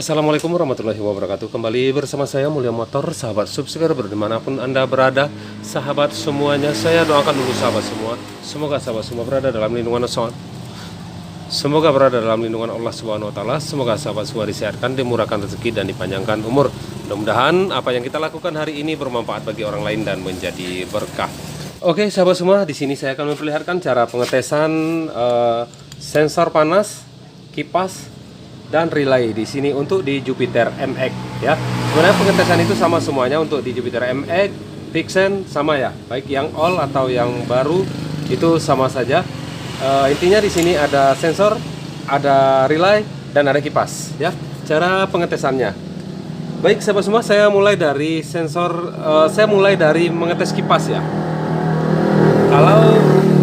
Assalamualaikum warahmatullahi wabarakatuh. Kembali bersama saya Mulia Motor, sahabat subscriber dimanapun Anda berada. Sahabat semuanya, saya doakan dulu sahabat semua, semoga sahabat semua berada dalam lindungan Allah. Semoga berada dalam lindungan Allah Subhanahu wa taala. Semoga sahabat semua disehatkan, dimurahkan rezeki dan dipanjangkan umur. Mudah-mudahan apa yang kita lakukan hari ini bermanfaat bagi orang lain dan menjadi berkah. Oke, sahabat semua, di sini saya akan memperlihatkan cara pengetesan sensor panas, kipas, dan relay di sini untuk di Jupiter MX ya. Sebenarnya pengetesan itu sama semuanya untuk di Jupiter MX, Vixen sama ya, baik yang all atau yang baru itu sama saja. Intinya di sini ada sensor, ada relay, dan ada kipas ya. Cara pengetesannya, baik sahabat semua, saya mulai dari sensor, saya mulai dari mengetes kipas ya. Kalau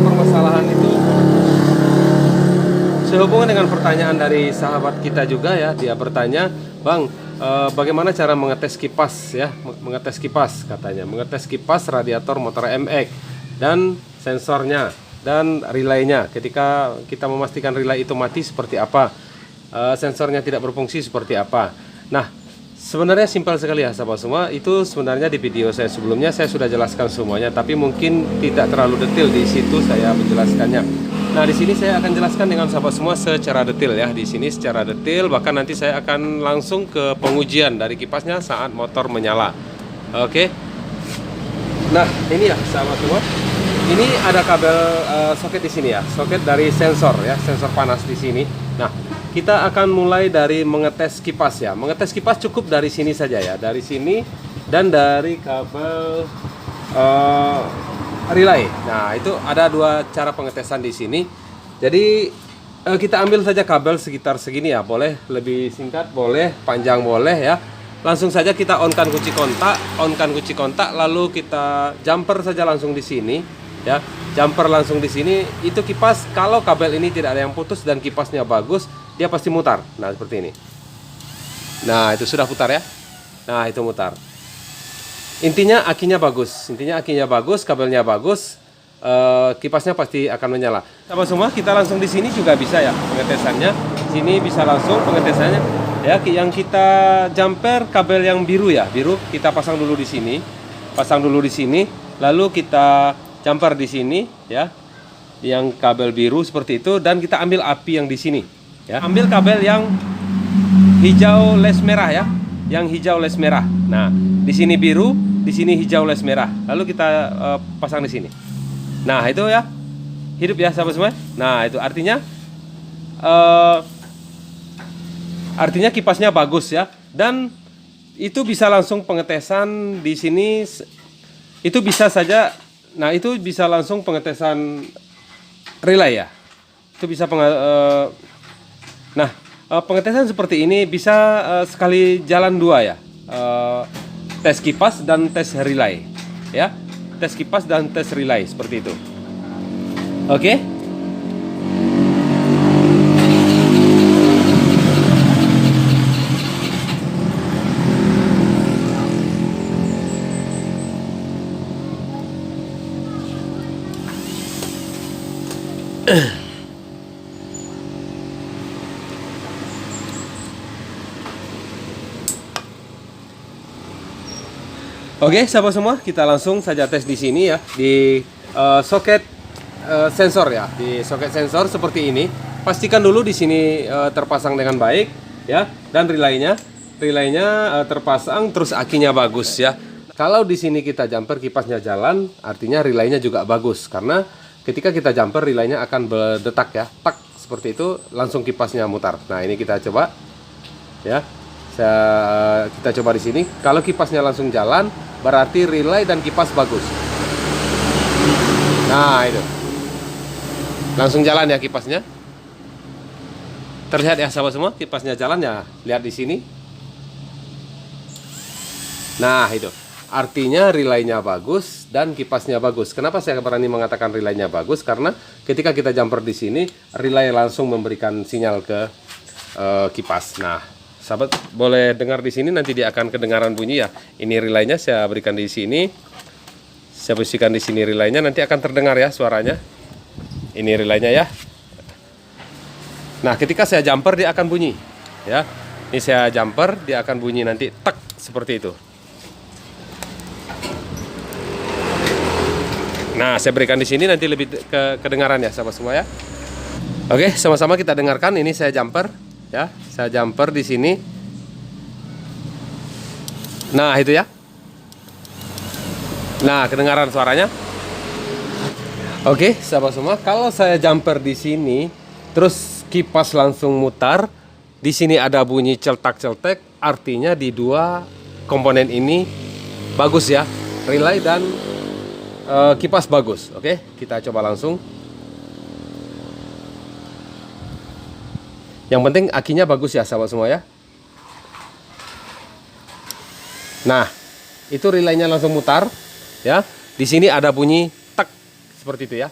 permasalahan itu sehubungan dengan pertanyaan dari sahabat kita juga ya, dia bertanya, Bang, bagaimana cara mengetes kipas ya? Mengetes kipas katanya, mengetes kipas radiator motor MX dan sensornya dan relaynya. Ketika kita memastikan relay itu mati seperti apa, sensornya tidak berfungsi seperti apa. Nah, sebenarnya simpel sekali ya sahabat semua. Itu sebenarnya di video saya sebelumnya saya sudah jelaskan semuanya, tapi mungkin tidak terlalu detail di situ saya menjelaskannya. Nah, di sini saya akan jelaskan dengan sahabat semua secara detail ya. Di sini secara detail, bahkan nanti saya akan langsung ke pengujian dari kipasnya saat motor menyala. Oke. Nah, ini ya sahabat semua. Ini ada kabel soket di sini ya, soket dari sensor ya, sensor panas di sini. Nah, kita akan mulai dari mengetes kipas ya. Mengetes kipas cukup dari sini saja ya, dari sini dan dari kabel relay. Nah, itu ada dua cara pengetesan di sini. Jadi kita ambil saja kabel sekitar segini ya, boleh lebih singkat, boleh panjang, boleh ya. Langsung saja kita onkan kunci kontak, lalu kita jumper saja langsung di sini ya. Jumper langsung di sini. Itu kipas, kalau kabel ini tidak ada yang putus dan kipasnya bagus, dia pasti mutar. Nah, seperti ini. Nah, itu sudah putar ya. Nah, itu mutar. Intinya akinya bagus, kabelnya bagus, kipasnya pasti akan menyala. Sahabat semua, kita langsung di sini juga bisa ya pengetesannya. Sini bisa langsung pengetesannya. Ya, yang kita jumper kabel yang biru ya, biru kita pasang dulu di sini, lalu kita jumper di sini ya, yang kabel biru seperti itu, dan kita ambil api yang di sini. Ya, ambil kabel yang hijau les merah ya, yang hijau les merah. Nah, di sini biru, di sini hijau les merah. Lalu kita pasang di sini. Nah, itu ya. Hidup ya sahabat semua. Nah, itu artinya kipasnya bagus ya. Dan itu bisa langsung pengetesan di sini. Itu bisa saja. Nah, itu bisa langsung pengetesan relay ya. Itu bisa pengetesan seperti ini bisa sekali jalan dua ya. Tes kipas dan tes relay ya, tes kipas dan tes relay seperti itu. Oke. Oke, sahabat semua, kita langsung saja tes di sini ya, di soket sensor ya, di soket sensor seperti ini. Pastikan dulu di sini terpasang dengan baik ya, dan relaynya terpasang, terus akinya bagus ya. Kalau di sini kita jumper kipasnya jalan, artinya relaynya juga bagus, karena ketika kita jumper relaynya akan berdetak ya, tak seperti itu, langsung kipasnya mutar. Nah, ini kita coba ya. Kita coba di sini. Kalau kipasnya langsung jalan, berarti relay dan kipas bagus. Nah, itu langsung jalan ya kipasnya. Terlihat ya sahabat semua, kipasnya jalan ya. Lihat di sini. Nah, itu artinya relaynya bagus dan kipasnya bagus. Kenapa saya berani mengatakan relaynya bagus? Karena ketika kita jumper di sini, relay langsung memberikan sinyal ke kipas. Nah, sahabat boleh dengar di sini, nanti dia akan kedengaran bunyi ya. Ini relaynya saya berikan di sini. Saya posisikan di sini relaynya, nanti akan terdengar ya suaranya. Ini relaynya ya. Nah, ketika saya jumper dia akan bunyi ya. Ini saya jumper, dia akan bunyi nanti tek seperti itu. Nah, saya berikan di sini nanti lebih kedengaran ya sahabat semua ya. Oke, sama-sama kita dengarkan. Ini saya jumper ya. Saya jumper di sini. Nah, itu ya. Nah, kedengaran suaranya. Oke, sahabat semua, kalau saya jumper di sini, terus kipas langsung mutar, di sini ada bunyi celtak-celtek, artinya di dua komponen ini bagus ya, relay dan kipas bagus. Oke, kita coba langsung. Yang penting akinya bagus ya sahabat semua ya. Nah, itu relaynya langsung mutar ya. Di sini ada bunyi tek seperti itu ya.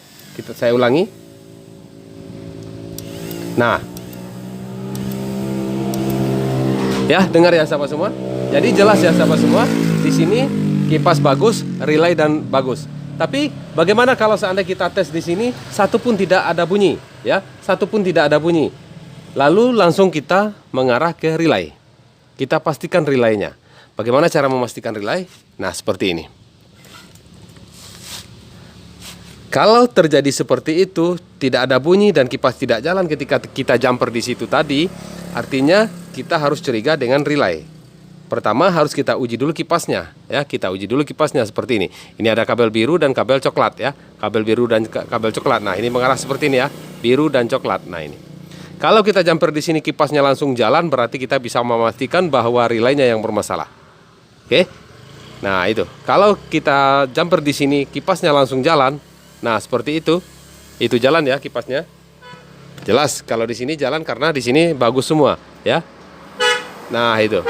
Saya ulangi. Nah, ya dengar ya sahabat semua. Jadi jelas ya sahabat semua. Di sini kipas bagus, relay dan bagus. Tapi bagaimana kalau seandainya kita tes di sini satu pun tidak ada bunyi, ya, satu pun tidak ada bunyi. Lalu langsung kita mengarah ke relay. Kita pastikan relaynya. Bagaimana cara memastikan relay? Nah, seperti ini. Kalau terjadi seperti itu, tidak ada bunyi dan kipas tidak jalan ketika kita jumper di situ tadi, artinya kita harus curiga dengan relay. Pertama harus kita uji dulu kipasnya, ya. Kita uji dulu kipasnya seperti ini. Ini ada kabel biru dan kabel coklat ya. Kabel biru dan kabel coklat. Nah, ini mengarah seperti ini ya. Biru dan coklat. Nah, ini. Kalau kita jumper di sini kipasnya langsung jalan, berarti kita bisa memastikan bahwa relaynya yang bermasalah. Oke. Nah, itu. Kalau kita jumper di sini kipasnya langsung jalan, nah seperti itu. Itu jalan ya kipasnya. Jelas kalau di sini jalan karena di sini bagus semua, ya. Nah, itu.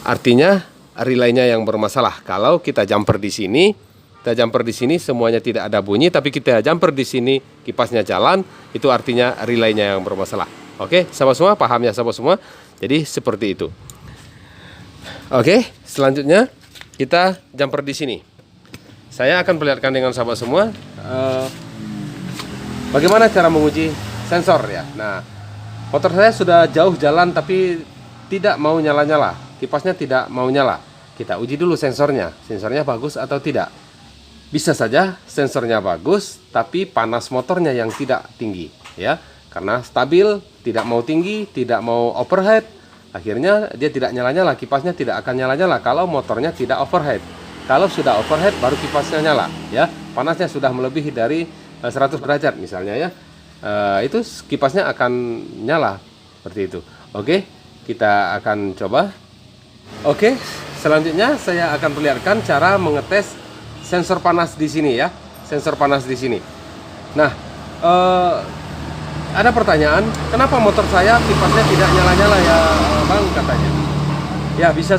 Artinya relaynya yang bermasalah. Kalau kita jumper di sini, semuanya tidak ada bunyi, tapi kita jumper di sini kipasnya jalan, itu artinya relaynya yang bermasalah. Oke, sahabat semua paham ya sahabat semua. Jadi seperti itu. Oke, selanjutnya kita jumper di sini. Saya akan perlihatkan dengan sahabat semua bagaimana cara menguji sensor ya. Nah, motor saya sudah jauh jalan tapi tidak mau nyala-nyala. Kipasnya tidak mau nyala. Kita uji dulu sensornya. Sensornya bagus atau tidak. Bisa saja sensornya bagus, tapi panas motornya yang tidak tinggi, ya. Karena stabil, tidak mau tinggi, tidak mau overhead. Akhirnya dia tidak nyala-nyala. Kipasnya tidak akan nyala-nyala kalau motornya tidak overhead. Kalau sudah overhead, baru kipasnya nyala, ya. Panasnya sudah melebihi dari 100 derajat misalnya, ya. Itu kipasnya akan nyala seperti itu. Oke, kita akan coba. Oke, selanjutnya saya akan perlihatkan cara mengetes sensor panas di sini ya, sensor panas di sini. Nah, ada pertanyaan, kenapa motor saya kipasnya tidak nyala-nyala ya, Bang, katanya. Ya, bisa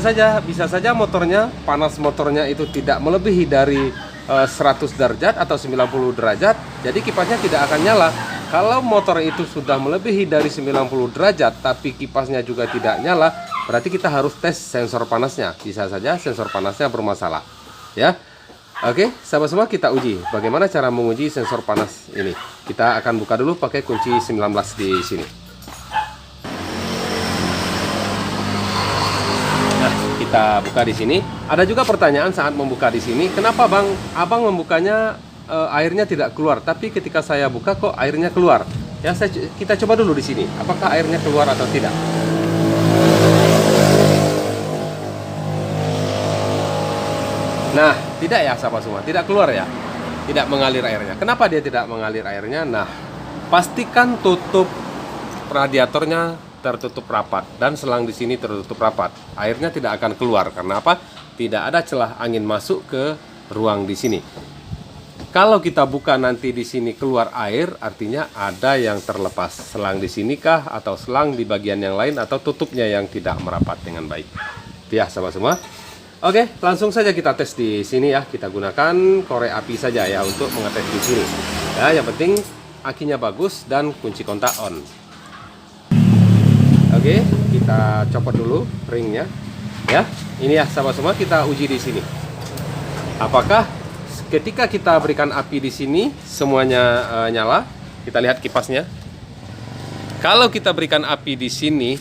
saja motornya, panas motornya itu tidak melebihi dari 100 derajat atau 90 derajat, jadi kipasnya tidak akan nyala. Kalau motor itu sudah melebihi dari 90 derajat tapi kipasnya juga tidak nyala, berarti kita harus tes sensor panasnya. Bisa saja sensor panasnya bermasalah, ya. Oke, sahabat semua, kita uji bagaimana cara menguji sensor panas ini. Kita akan buka dulu pakai kunci 19 di sini. Nah, kita buka di sini. Ada juga pertanyaan saat membuka di sini, kenapa Bang, Abang membukanya airnya tidak keluar, tapi ketika saya buka kok airnya keluar? Ya, kita coba dulu di sini, apakah airnya keluar atau tidak. Nah, tidak ya sahabat semua, tidak keluar ya, tidak mengalir airnya. Kenapa dia tidak mengalir airnya? Nah, pastikan tutup radiatornya tertutup rapat dan selang di sini tertutup rapat. Airnya tidak akan keluar karena apa? Tidak ada celah angin masuk ke ruang di sini. Kalau kita buka nanti di sini keluar air, artinya ada yang terlepas. Selang di sini kah atau selang di bagian yang lain atau tutupnya yang tidak merapat dengan baik. Ya, sahabat semua. Oke, langsung saja kita tes di sini ya. Kita gunakan korek api saja ya untuk mengetes di sini. Ya, yang penting akinya bagus dan kunci kontak on. Oke, kita copot dulu ringnya. Ya, ini ya sahabat semua, kita uji di sini. Apakah ketika kita berikan api di sini semuanya nyala? Kita lihat kipasnya. Kalau kita berikan api di sini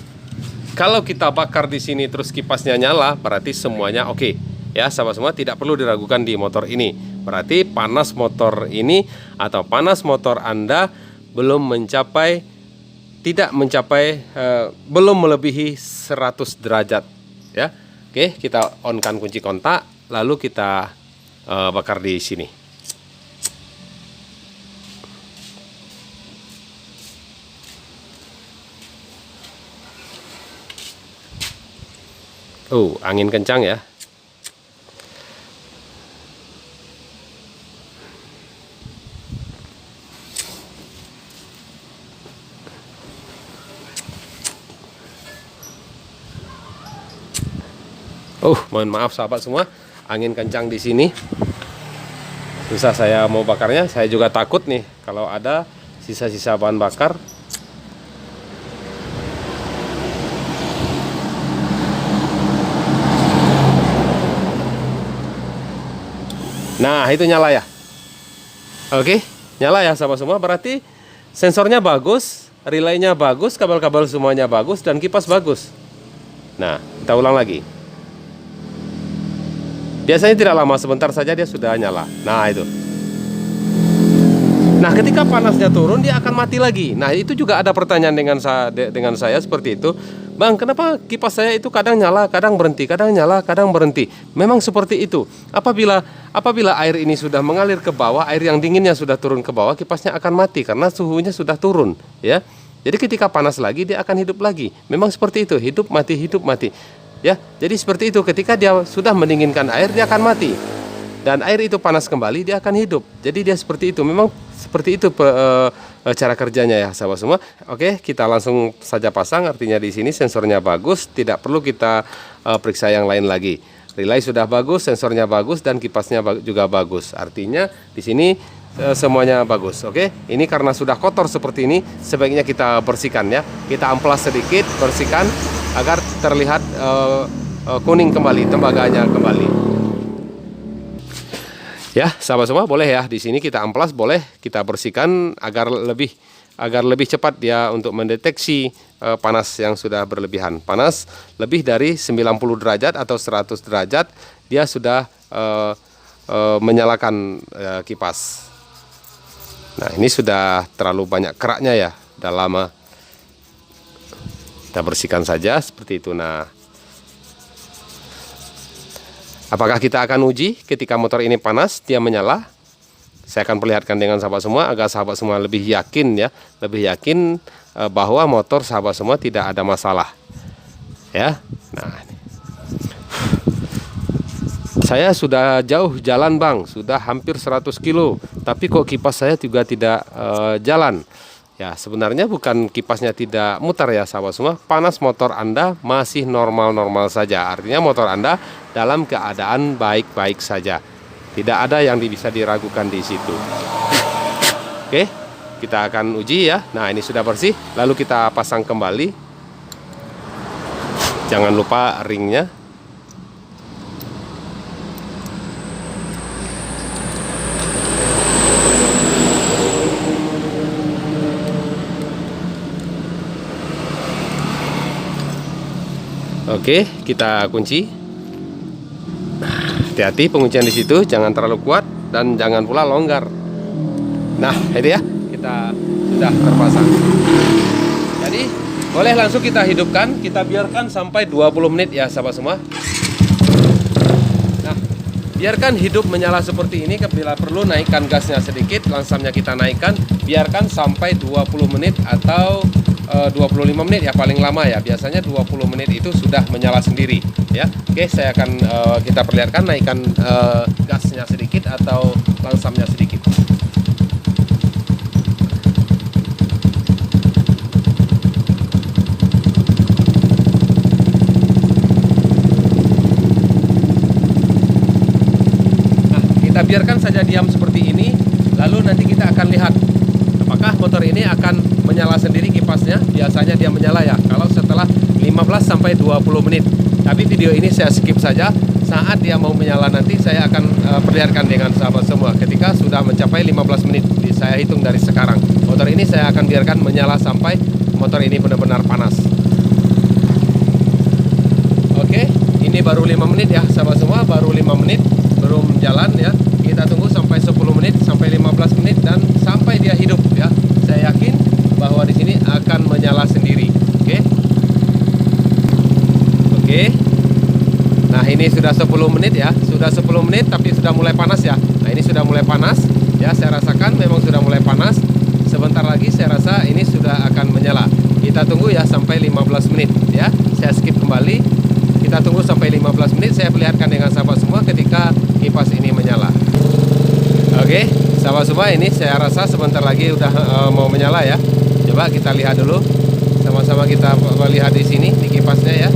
Kalau kita bakar di sini terus kipasnya nyala, berarti semuanya oke. Ya, sahabat semua, tidak perlu diragukan di motor ini. Berarti panas motor ini atau panas motor Anda belum mencapai, belum melebihi 100 derajat. Ya, oke, kita on-kan kunci kontak, lalu kita bakar di sini. Angin kencang ya. Mohon maaf sahabat semua, angin kencang di sini. Susah saya mau bakarnya. Saya juga takut nih kalau ada sisa-sisa bahan bakar. Nah, itu nyala ya. Oke, nyala ya sahabat semua. Berarti sensornya bagus, relaynya bagus, kabel-kabel semuanya bagus, dan kipas bagus. Nah, kita ulang lagi. Biasanya tidak lama, sebentar saja dia sudah nyala. Nah, itu. Nah, ketika panasnya turun, dia akan mati lagi. Nah, itu juga ada pertanyaan dengan saya seperti itu. Bang, kenapa kipas saya itu kadang nyala, kadang berhenti, kadang nyala, kadang berhenti? Memang seperti itu. Apabila air ini sudah mengalir ke bawah, air yang dinginnya sudah turun ke bawah, kipasnya akan mati karena suhunya sudah turun, ya. Jadi ketika panas lagi, dia akan hidup lagi. Memang seperti itu, hidup mati, hidup mati. Ya, jadi seperti itu. Ketika dia sudah mendinginkan air, dia akan mati. Dan air itu panas kembali, dia akan hidup. Jadi dia seperti itu. Memang seperti itu cara kerjanya ya sahabat semua. Oke, kita langsung saja pasang. Artinya di sini sensornya bagus, tidak perlu kita periksa yang lain lagi. Relay sudah bagus, sensornya bagus, dan kipasnya juga bagus. Artinya di sini semuanya bagus. Oke, ini karena sudah kotor seperti ini, sebaiknya kita bersihkan ya. Kita amplas sedikit, bersihkan agar terlihat kuning kembali, tembaganya kembali. Ya, sahabat semua, boleh ya di sini kita amplas, boleh kita bersihkan agar lebih cepat dia untuk mendeteksi panas yang sudah berlebihan. Panas lebih dari 90 derajat atau 100 derajat, dia sudah menyalakan kipas. Nah, ini sudah terlalu banyak keraknya ya, udah lama. Kita bersihkan saja seperti itu. Nah, apakah kita akan uji ketika motor ini panas, dia menyala? Saya akan perlihatkan dengan sahabat semua agar sahabat semua lebih yakin ya, lebih yakin bahwa motor sahabat semua tidak ada masalah. Ya. Nah, saya sudah jauh jalan bang, sudah hampir 100 kilo, tapi kok kipas saya juga tidak jalan. Ya, sebenarnya bukan kipasnya tidak mutar ya sahabat semua. Panas motor Anda masih normal-normal saja. Artinya motor Anda dalam keadaan baik-baik saja. Tidak ada yang bisa diragukan di situ. Oke, kita akan uji ya. Nah, ini sudah bersih. Lalu kita pasang kembali. Jangan lupa ringnya. Oke, kita kunci. Hati-hati penguncian di situ, jangan terlalu kuat dan jangan pula longgar. Nah, itu ya, kita sudah terpasang. Jadi, boleh langsung kita hidupkan, kita biarkan sampai 20 menit ya sahabat semua. Nah, biarkan hidup menyala seperti ini. Bila perlu naikkan gasnya sedikit, langsamnya kita naikkan, biarkan sampai 20 menit atau 25 menit ya paling lama ya. Biasanya 20 menit itu sudah menyala sendiri ya. Oke, saya akan kita perlihatkan naikkan gasnya sedikit atau langsamnya sedikit. Nah, kita biarkan saja diam seperti ini, lalu nanti kita akan lihat apakah motor ini akan menyala sendiri kipasnya. Biasanya dia menyala ya kalau setelah 15 sampai 20 menit. Tapi video ini saya skip saja. Saat dia mau menyala nanti saya akan perlihatkan dengan sahabat semua ketika sudah mencapai 15 menit. Saya hitung dari sekarang. Motor ini saya akan biarkan menyala sampai motor ini benar-benar panas. baru 5 menit ya sahabat semua, baru 5 menit belum jalan ya. Kita tunggu sampai 10 menit sampai 15 menit dan sampai dia hidup ya. Saya yakin bahwa di sini akan menyala sendiri. Oke. Oke. Nah, ini sudah 10 menit ya. Sudah 10 menit tapi sudah mulai panas ya. Nah, ini sudah mulai panas ya, saya rasakan memang sudah mulai panas. Sebentar lagi saya rasa ini sudah akan menyala. Kita tunggu ya sampai 15 menit ya. Saya skip kembali. Kita tunggu sampai 15 menit. Saya perlihatkan dengan sahabat semua ketika kipas ini menyala. Oke, sahabat semua, ini saya rasa sebentar lagi udah mau menyala ya. Coba kita lihat dulu. Sama-sama kita lihat di sini di kipasnya ya.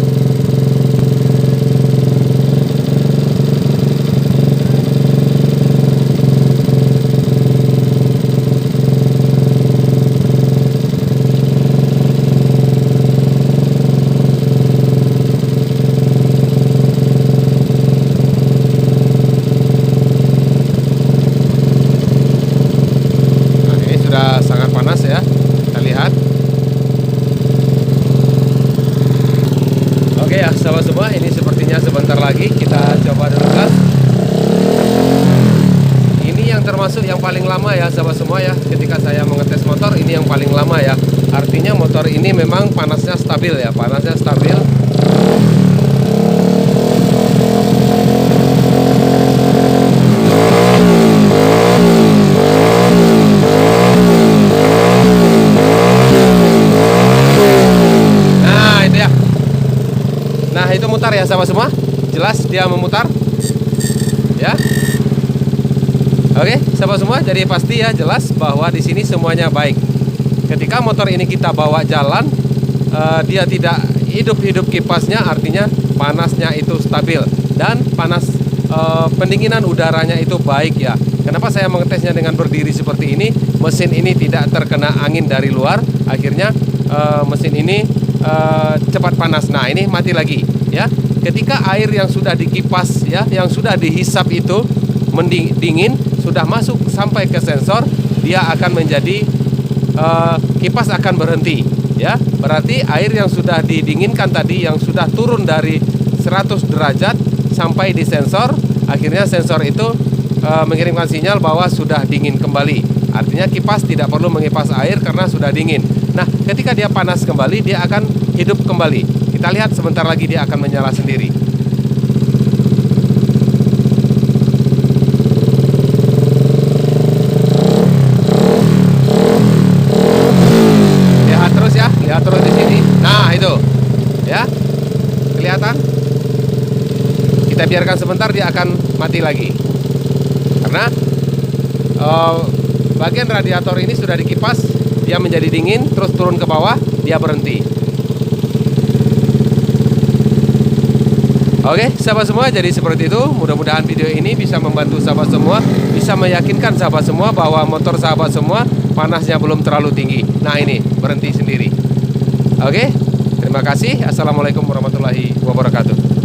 Sangat panas ya, kita lihat. Oke ya sahabat semua, ini sepertinya sebentar lagi kita coba dulu gas. Ini yang termasuk yang paling lama ya sahabat semua ya. Ketika saya mengetes motor, ini yang paling lama ya. Artinya motor ini memang panasnya stabil ya, panasnya stabil. Nah, itu mutar ya sahabat semua. Jelas dia memutar. Ya. Oke, sahabat semua, jadi pasti ya jelas bahwa di sini semuanya baik. Ketika motor ini kita bawa jalan, dia tidak hidup-hidup kipasnya, artinya panasnya itu stabil dan panas pendinginan udaranya itu baik ya. Kenapa saya mengetesnya dengan berdiri seperti ini? Mesin ini tidak terkena angin dari luar, akhirnya mesin ini cepat panas. Nah, ini mati lagi ya. Ketika air yang sudah dikipas ya, yang sudah dihisap itu mendingin, sudah masuk sampai ke sensor, dia akan menjadi kipas akan berhenti ya. Berarti air yang sudah didinginkan tadi, yang sudah turun dari 100 derajat sampai di sensor, akhirnya sensor itu mengirimkan sinyal bahwa sudah dingin kembali. Artinya kipas tidak perlu mengipas air karena sudah dingin. Nah, ketika dia panas kembali, dia akan hidup kembali. Kita lihat sebentar lagi dia akan menyala sendiri. Lihat terus ya, lihat terus di sini. Nah, itu. Ya. Kelihatan? Kita biarkan sebentar, dia akan mati lagi. Karena bagian radiator ini sudah dikipas, dia menjadi dingin, terus turun ke bawah, dia berhenti. Oke, sahabat semua, jadi seperti itu. Mudah-mudahan video ini bisa membantu sahabat semua, bisa meyakinkan sahabat semua bahwa motor sahabat semua panasnya belum terlalu tinggi. Nah, ini berhenti sendiri. Oke, terima kasih. Assalamualaikum warahmatullahi wabarakatuh.